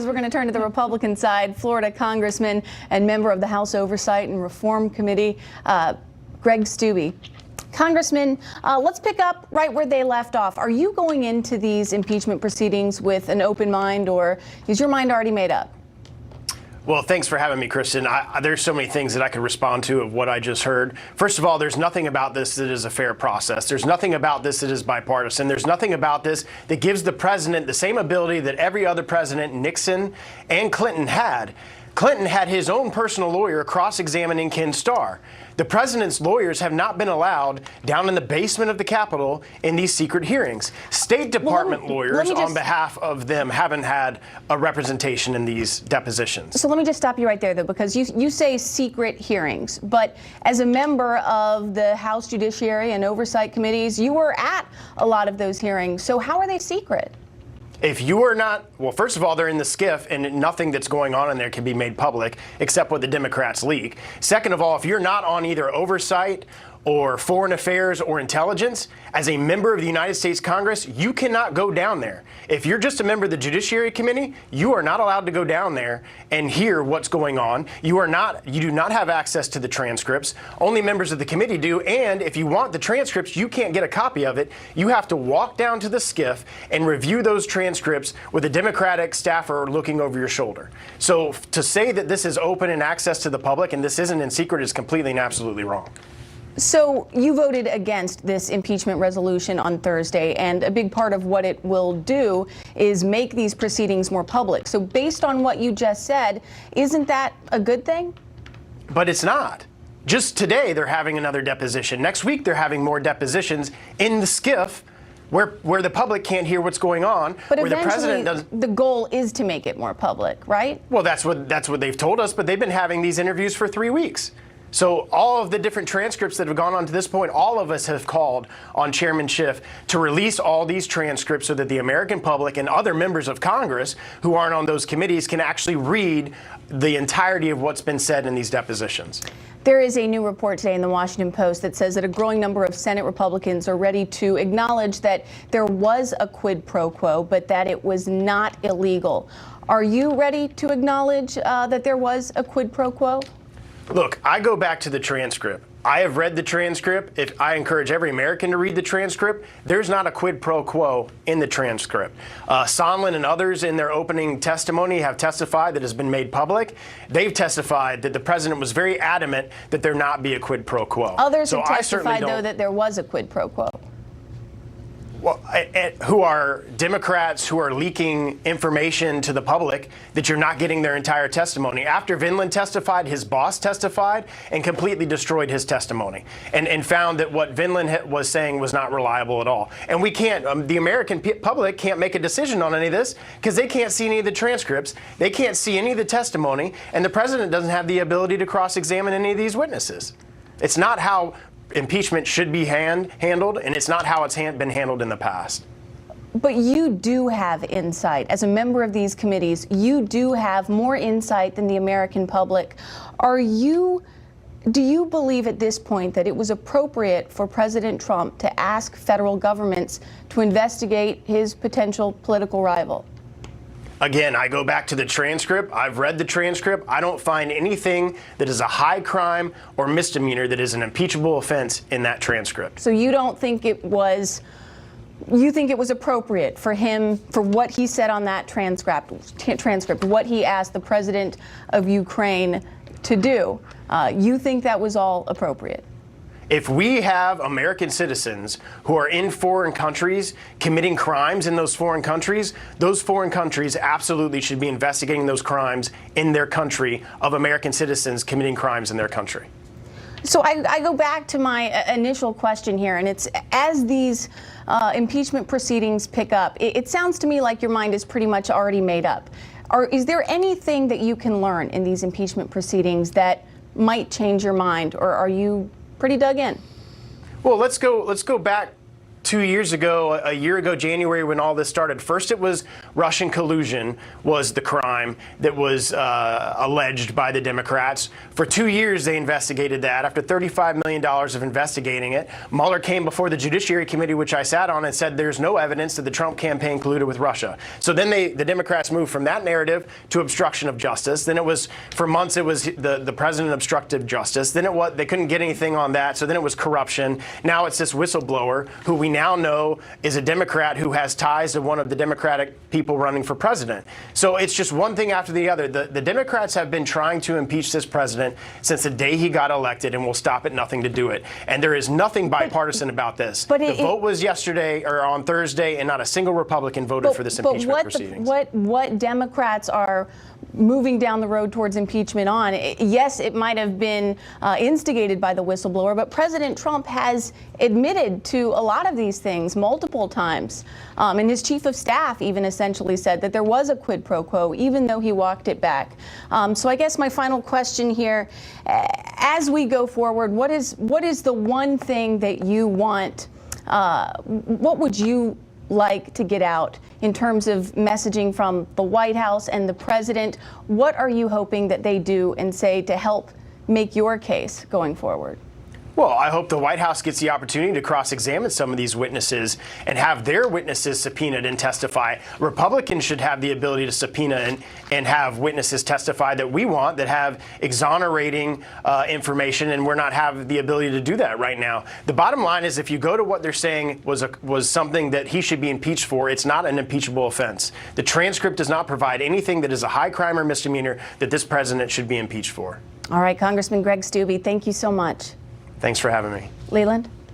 we're going to turn to the Republican side. Florida Congressman and member of the House Oversight and Reform Committee, Greg Steube. Congressman, let's pick up right where they left off. Are you going into these impeachment proceedings with an open mind, or is your mind already made up? Well, thanks for having me, Kristen. There's so many things that I could respond to of what I just heard. First of all, there's nothing about this that is a fair process. There's nothing about this that is bipartisan. There's nothing about this that gives the president the same ability that every other president, Nixon and Clinton, had. Clinton had his own personal lawyer cross-examining Ken Starr. The president's lawyers have not been allowed down in the basement of the Capitol in these secret hearings. State Department lawyers on behalf of them haven't had a representation in these depositions. So let me just stop you right there, though, because you say secret hearings. But as a member of the House Judiciary and Oversight Committees, you were at a lot of those hearings. So how are they secret? If you are not, well, first of all, they're in the SCIF, and nothing that's going on in there can be made public except what the Democrats leak. Second of all, if you're not on either oversight or foreign affairs or intelligence, as a member of the United States Congress, you cannot go down there. If you're just a member of the Judiciary Committee, you are not allowed to go down there and hear what's going on. You do not have access to the transcripts. Only members of the committee do. And if you want the transcripts, you can't get a copy of it. You have to walk down to the SCIF and review those transcripts with a Democratic staffer looking over your shoulder. So to say that this is open and access to the public and this isn't in secret is completely and absolutely wrong. So you voted against this impeachment resolution on Thursday, and a big part of what it will do is make these proceedings more public. So based on what you just said, isn't that a good thing? But it's not. Just today, they're having another deposition. Next week, they're having more depositions in the SCIF where the public can't hear what's going on. But where eventually, the president the goal is to make it more public, right? Well, that's what they've told us, but they've been having these interviews for 3 weeks. So all of the different transcripts that have gone on to this point, all of us have called on Chairman Schiff to release all these transcripts so that the American public and other members of Congress who aren't on those committees can actually read the entirety of what's been said in these depositions. There is a new report today in the Washington Post that says that a growing number of Senate Republicans are ready to acknowledge that there was a quid pro quo, but that it was not illegal. Are you ready to acknowledge that there was a quid pro quo? Look, I go back to the transcript. I have read the transcript. If I encourage every American to read the transcript, there's not a quid pro quo in the transcript. Sondland and others in their opening testimony have testified that has been made public. They've testified that the president was very adamant that there not be a quid pro quo. Others have testified, though, that there was a quid pro quo. Well, who are Democrats who are leaking information to the public that you're not getting their entire testimony. After Vinland testified, his boss testified and completely destroyed his testimony and found that what Vinland was saying was not reliable at all. And we can't, the American public can't make a decision on any of this because they can't see any of the transcripts. They can't see any of the testimony. And the president doesn't have the ability to cross-examine any of these witnesses. It's not how impeachment should be handled, and it's not how it's been handled in the past. But you do have insight. As a member of these committees, you do have more insight than the American public. Do you believe at this point that it was appropriate for President Trump to ask federal governments to investigate his potential political rival? Again, I go back to the transcript. I've read the transcript. I don't find anything that is a high crime or misdemeanor that is an impeachable offense in that transcript. So you don't think it was, you think it was appropriate for him, for what he said on that transcript, what he asked the president of Ukraine to do. You think that was all appropriate? If we have American citizens who are in foreign countries committing crimes in those foreign countries absolutely should be investigating those crimes in their country of American citizens committing crimes in their country. So I go back to my initial question here, and it's as these impeachment proceedings pick up, it sounds to me like your mind is pretty much already made up. Is there anything that you can learn in these impeachment proceedings that might change your mind, or are you pretty dug in? Well, let's go back 2 years ago, a year ago, January, when all this started. First, it was Russian collusion was the crime that was alleged by the Democrats. For 2 years, they investigated that. After $35 million of investigating it, Mueller came before the Judiciary Committee, which I sat on, and said there's no evidence that the Trump campaign colluded with Russia. So then the Democrats moved from that narrative to obstruction of justice. Then it was, for months, it was the president obstructed justice. Then they couldn't get anything on that. So then it was corruption. Now it's this whistleblower who we now know is a Democrat who has ties to one of the Democratic people running for president. So it's just one thing after the other. The Democrats have been trying to impeach this president since the day he got elected and will stop at nothing to do it. And there is nothing bipartisan about this. But the vote was yesterday or on Thursday, and not a single Republican voted for this impeachment proceedings. What Democrats are moving down the road towards impeachment on, yes, it might have been instigated by the whistleblower, but President Trump has admitted to a lot of these things multiple times. And his chief of staff even essentially said that there was a quid pro quo, even though he walked it back. So I guess my final question here, as we go forward, what is the one thing that you want? What would you like to get out in terms of messaging from the White House and the president? What are you hoping that they do and say to help make your case going forward? Well, I hope the White House gets the opportunity to cross-examine some of these witnesses and have their witnesses subpoenaed and testify. Republicans should have the ability to subpoena and have witnesses testify that we want, that have exonerating information, and we're not have the ability to do that right now. The bottom line is, if you go to what they're saying was something that he should be impeached for, it's not an impeachable offense. The transcript does not provide anything that is a high crime or misdemeanor that this president should be impeached for. All right, Congressman Greg Steube, thank you so much. Thanks for having me. Leland?